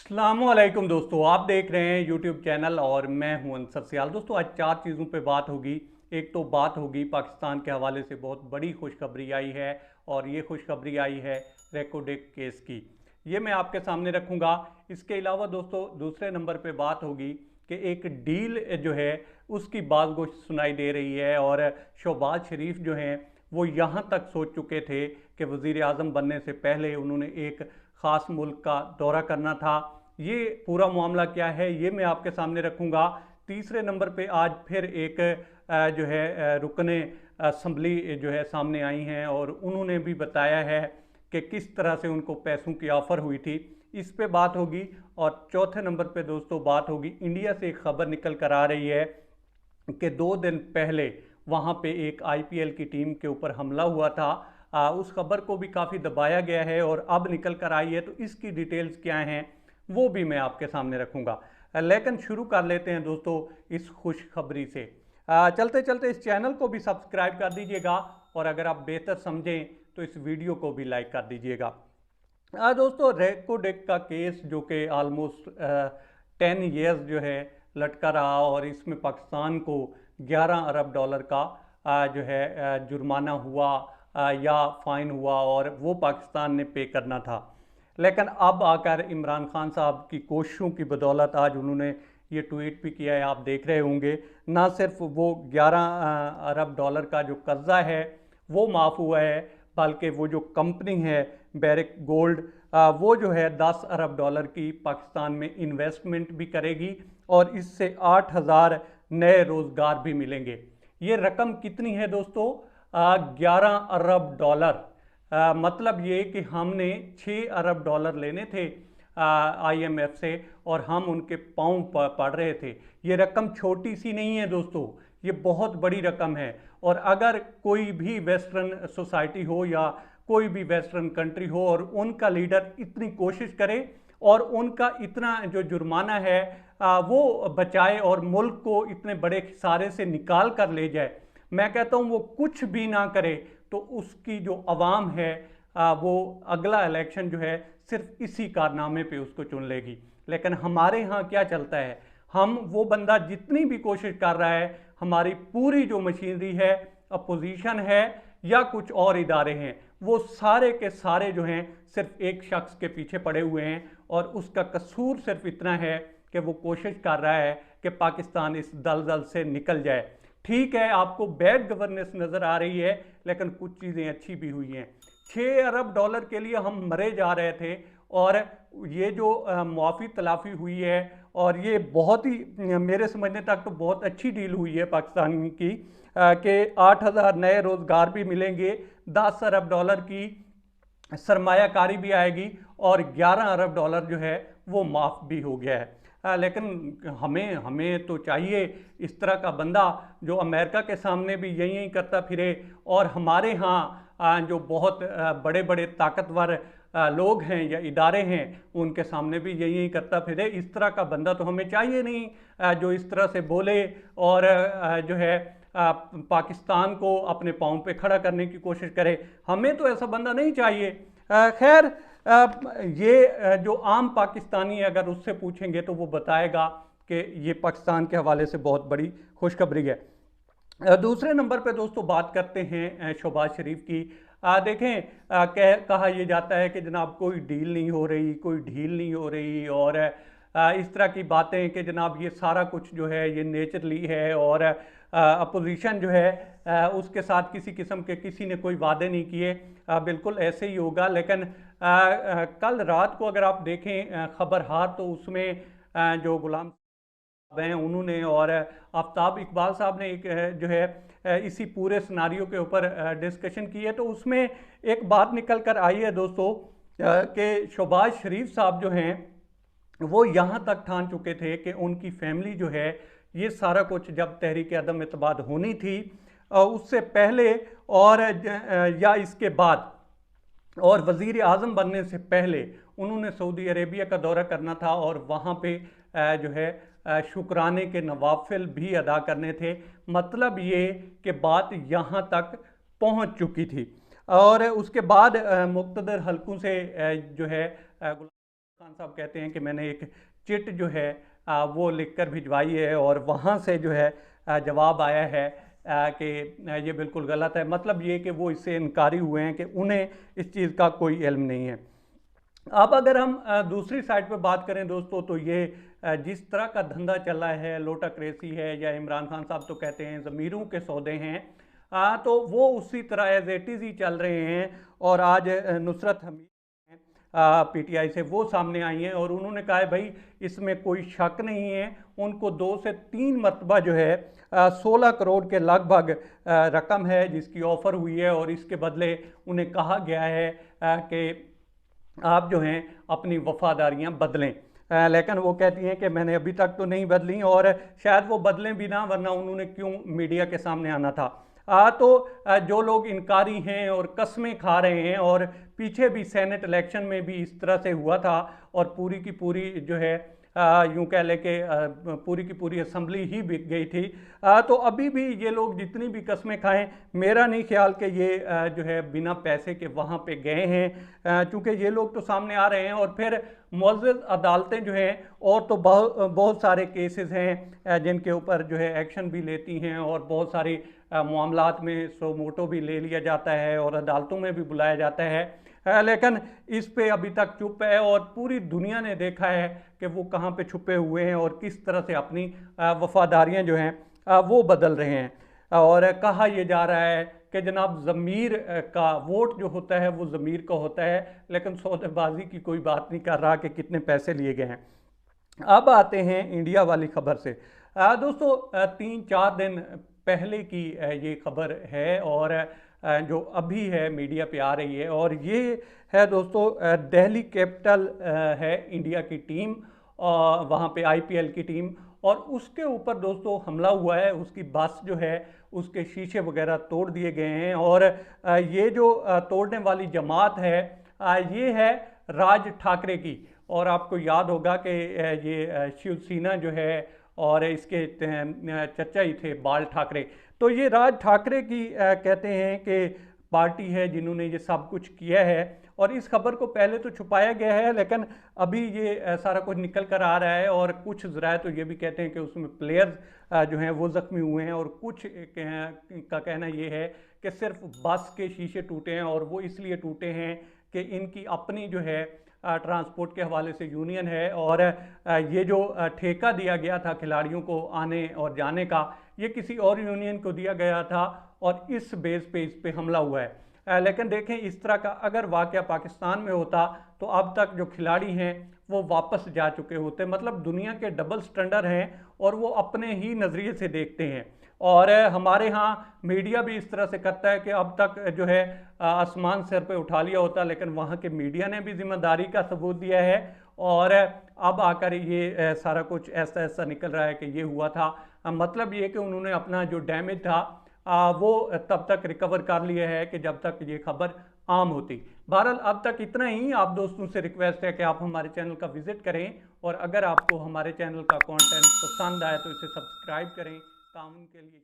अस्सलामुअलैकुम दोस्तों, आप देख रहे हैं यूट्यूब चैनल और मैं हूं अंसर सियाल। दोस्तों आज चार चीज़ों पे बात होगी। एक तो बात होगी पाकिस्तान के हवाले से बहुत बड़ी खुशखबरी आई है और ये खुशखबरी आई है रेकोडेक केस की, ये मैं आपके सामने रखूंगा। इसके अलावा दोस्तों दूसरे नंबर पे बात होगी कि एक डील जो है उसकी बाज़गोश्त सुनाई दे रही है और शहबाज शरीफ जो हैं वो यहाँ तक सोच चुके थे कि वज़ीर आज़म बनने से पहले उन्होंने एक ख़ास मुल्क का दौरा करना था। ये पूरा मामला क्या है ये मैं आपके सामने रखूँगा। तीसरे नंबर पे आज फिर एक जो है रुकने असम्बली जो है सामने आई हैं और उन्होंने भी बताया है कि किस तरह से उनको पैसों की ऑफ़र हुई थी, इस पे बात होगी। और चौथे नंबर पे दोस्तों बात होगी, इंडिया से एक ख़बर निकल कर आ रही है कि 2 दिन पहले वहाँ पे एक आईपीएल की टीम के ऊपर हमला हुआ था। उस खबर को भी काफ़ी दबाया गया है और अब निकल कर आई है, तो इसकी डिटेल्स क्या हैं वो भी मैं आपके सामने रखूँगा। लेकिन शुरू कर लेते हैं दोस्तों इस खुशखबरी से। चलते चलते इस चैनल को भी सब्सक्राइब कर दीजिएगा और अगर आप बेहतर समझें तो इस वीडियो को भी लाइक कर दीजिएगा। दोस्तों रेकोडेक का केस जो कि आलमोस्ट 10 ईयर्स जो है लटका रहा और इसमें पाकिस्तान को 11 अरब डॉलर का जो है जुर्माना हुआ या फ़ाइन हुआ और वो पाकिस्तान ने पे करना था। लेकिन अब आकर इमरान खान साहब की कोशिशों की बदौलत आज उन्होंने ये ट्वीट भी किया है, आप देख रहे होंगे। ना सिर्फ वो 11 अरब डॉलर का जो कर्जा है वो माफ़ हुआ है, बल्कि वो जो कंपनी है बैरिक गोल्ड वो जो है 10 अरब डॉलर की पाकिस्तान में इन्वेस्टमेंट भी करेगी और इससे 8,000 नए रोज़गार भी मिलेंगे। ये रकम कितनी है दोस्तों? 11 अरब डॉलर। मतलब ये कि हमने 6 अरब डॉलर लेने थे आईएमएफ से और हम उनके पाँव पड़ रहे थे। ये रकम छोटी सी नहीं है दोस्तों, ये बहुत बड़ी रकम है। और अगर कोई भी वेस्टर्न सोसाइटी हो या कोई भी वेस्टर्न कंट्री हो और उनका लीडर इतनी कोशिश करे और उनका इतना जो जुर्माना है वो बचाए और मुल्क को इतने बड़े खसारे से निकाल कर ले जाए, मैं कहता हूँ वो कुछ भी ना करे तो उसकी जो अवाम है वो अगला इलेक्शन जो है सिर्फ इसी कारनामे पे उसको चुन लेगी। लेकिन हमारे यहाँ क्या चलता है, हम वो बंदा जितनी भी कोशिश कर रहा है, हमारी पूरी जो मशीनरी है, अपोजिशन है या कुछ और इदारे हैं, वो सारे के सारे जो हैं सिर्फ एक शख्स के पीछे पड़े हुए हैं और उसका कसूर सिर्फ इतना है कि वो कोशिश कर रहा है कि पाकिस्तान इस दलदल से निकल जाए। ठीक है, आपको बैड गवर्नेंस नज़र आ रही है लेकिन कुछ चीज़ें अच्छी भी हुई हैं। 6 अरब डॉलर के लिए हम मरे जा रहे थे और ये जो मुआफ़ी तलाफ़ी हुई है और ये बहुत ही मेरे समझने तक तो बहुत अच्छी डील हुई है पाकिस्तान की कि 8,000 नए रोज़गार भी मिलेंगे, 10 अरब डॉलर की सरमायाकारी भी आएगी और 11 अरब डॉलर जो है वो माफ़ भी हो गया है। लेकिन हमें हमें तो चाहिए इस तरह का बंदा जो अमेरिका के सामने भी यही यही करता फिरे और हमारे यहाँ जो बहुत बड़े बड़े ताकतवर लोग हैं या इदारे हैं उनके सामने भी यही यही करता फिरे। इस तरह का बंदा तो हमें चाहिए नहीं जो इस तरह से बोले और जो है पाकिस्तान को अपने पाँव पे खड़ा करने की कोशिश करे। हमें तो ऐसा बंदा नहीं चाहिए। खैर ये जो आम पाकिस्तानी है अगर उससे पूछेंगे तो वो बताएगा कि ये पाकिस्तान के हवाले से बहुत बड़ी खुशखबरी है। दूसरे नंबर पे दोस्तों बात करते हैं शहबाज शरीफ की। देखें कहा यह जाता है कि जनाब कोई डील नहीं हो रही, कोई ढील नहीं हो रही और इस तरह की बातें कि जनाब ये सारा कुछ जो है ये नेचुरली है और अपोजिशन जो है उसके साथ किसी किस्म के किसी ने कोई वादे नहीं किए। बिल्कुल ऐसे ही होगा। लेकिन कल रात को अगर आप देखें खबर हार तो उसमें जो गुलाम हैं उन्होंने और आफ्ताब इकबाल साहब ने एक जो है इसी पूरे सिनारियो के ऊपर डिस्कशन की है। तो उसमें एक बात निकल कर आई है दोस्तों कि शहबाज शरीफ साहब जो हैं वो यहाँ तक ठान चुके थे कि उनकी फैमिली जो है ये सारा कुछ जब तहरीक अदम एतमाद होनी थी उससे पहले और या इसके बाद और वज़ीर आज़म बनने से पहले उन्होंने सऊदी अरेबिया का दौरा करना था और वहाँ पे जो है शुक्राने के नवाफिल भी अदा करने थे। मतलब ये कि बात यहाँ तक पहुँच चुकी थी और उसके बाद मुक़्तदर हलकों से जो है खान साहब कहते हैं कि मैंने एक चिट जो है वो लिखकर भिजवाई है और वहाँ से जो है जवाब आया है कि ये बिल्कुल गलत है। मतलब ये कि वो इससे इनकारी हुए हैं कि उन्हें इस चीज़ का कोई इल्म नहीं है। अब अगर हम दूसरी साइड पे बात करें दोस्तों, तो ये जिस तरह का धंधा चल रहा है, लोटाक्रेसी है, या इमरान खान साहब तो कहते हैं ज़मीरों के सौदे हैं, तो वो उसी तरह एज इट इज़ ही चल रहे हैं। और आज नुसरत हमीद पीटीआई से वो सामने आई हैं और उन्होंने कहा है भाई इसमें कोई शक नहीं है, उनको 2 से 3 मरतबा जो है 16 करोड़ के लगभग रकम है जिसकी ऑफ़र हुई है और इसके बदले उन्हें कहा गया है कि आप जो हैं अपनी वफादारियां बदलें। लेकिन वो कहती हैं कि मैंने अभी तक तो नहीं बदली और शायद वो बदलें भी ना, वरना उन्होंने क्यों मीडिया के सामने आना था। जो लोग इनकारी हैं और कस्में खा रहे हैं, और पीछे भी सेनेट इलेक्शन में भी इस तरह से हुआ था और पूरी की पूरी जो है यूं कह ले कि पूरी की पूरी असेंबली ही बिक गई थी। तो अभी भी ये लोग जितनी भी कस्में खाएं, मेरा नहीं ख्याल कि ये जो है बिना पैसे के वहाँ पे गए हैं, चूँकि ये लोग तो सामने आ रहे हैं और फिर मुअज़्ज़ज़ अदालतें जो हैं और तो बहुत सारे केसेस हैं जिनके ऊपर जो है एक्शन भी लेती हैं और बहुत सारी मामलात में सो मोटो भी ले लिया जाता है और अदालतों में भी बुलाया जाता है। लेकिन इस पे अभी तक चुप है और पूरी दुनिया ने देखा है कि वो कहाँ पे छुपे हुए हैं और किस तरह से अपनी वफादारियां जो हैं वो बदल रहे हैं। और कहा यह जा रहा है कि जनाब ज़मीर का वोट जो होता है वो ज़मीर का होता है, लेकिन सौदेबाजी की कोई बात नहीं कर रहा कि कितने पैसे लिए गए हैं। अब आते हैं इंडिया वाली खबर से। दोस्तों 3-4 दिन पहले की ये खबर है और जो अभी है मीडिया पे आ रही है, और ये है दोस्तों दिल्ली कैपिटल है इंडिया की टीम, और वहाँ पे आईपीएल की टीम, और उसके ऊपर दोस्तों हमला हुआ है। उसकी बस जो है उसके शीशे वगैरह तोड़ दिए गए हैं और ये जो तोड़ने वाली जमात है ये है राज ठाकरे की। और आपको याद होगा कि ये शिवसेना जो है और इसके चचा ही थे बाल ठाकरे, तो ये राज ठाकरे की कहते हैं कि पार्टी है जिन्होंने ये सब कुछ किया है। और इस खबर को पहले तो छुपाया गया है, लेकिन अभी ये सारा कुछ निकल कर आ रहा है और कुछ ज़राए तो ये भी कहते हैं कि उसमें प्लेयर्स जो हैं वो ज़ख्मी हुए हैं, और कुछ का कहना ये है कि सिर्फ बस के शीशे टूटे हैं और वो इसलिए टूटे हैं कि इनकी अपनी जो है ट्रांसपोर्ट के हवाले से यूनियन है, और ये जो ठेका दिया गया था खिलाड़ियों को आने और जाने का, ये किसी और यूनियन को दिया गया था और इस बेस पे इस पे हमला हुआ है। लेकिन देखें इस तरह का अगर वाक़या पाकिस्तान में होता तो अब तक जो खिलाड़ी हैं वो वापस जा चुके होते। मतलब दुनिया के डबल स्टैंडर्ड हैं और वो अपने ही नज़रिए से देखते हैं। और हमारे यहाँ मीडिया भी इस तरह से करता है कि अब तक जो है आसमान सिर पे उठा लिया होता, लेकिन वहाँ के मीडिया ने भी जिम्मेदारी का सबूत दिया है और अब आकर ये सारा कुछ ऐसा ऐसा निकल रहा है कि ये हुआ था। मतलब ये कि उन्होंने अपना जो डैमेज था वो तब तक रिकवर कर लिया है कि जब तक ये खबर आम होती। बहरहाल अब तक इतना ही। आप दोस्तों से रिक्वेस्ट है कि आप हमारे चैनल का विजिट करें, और अगर आपको हमारे चैनल का कंटेंट पसंद आए तो इसे सब्सक्राइब करें। ताउन के लिए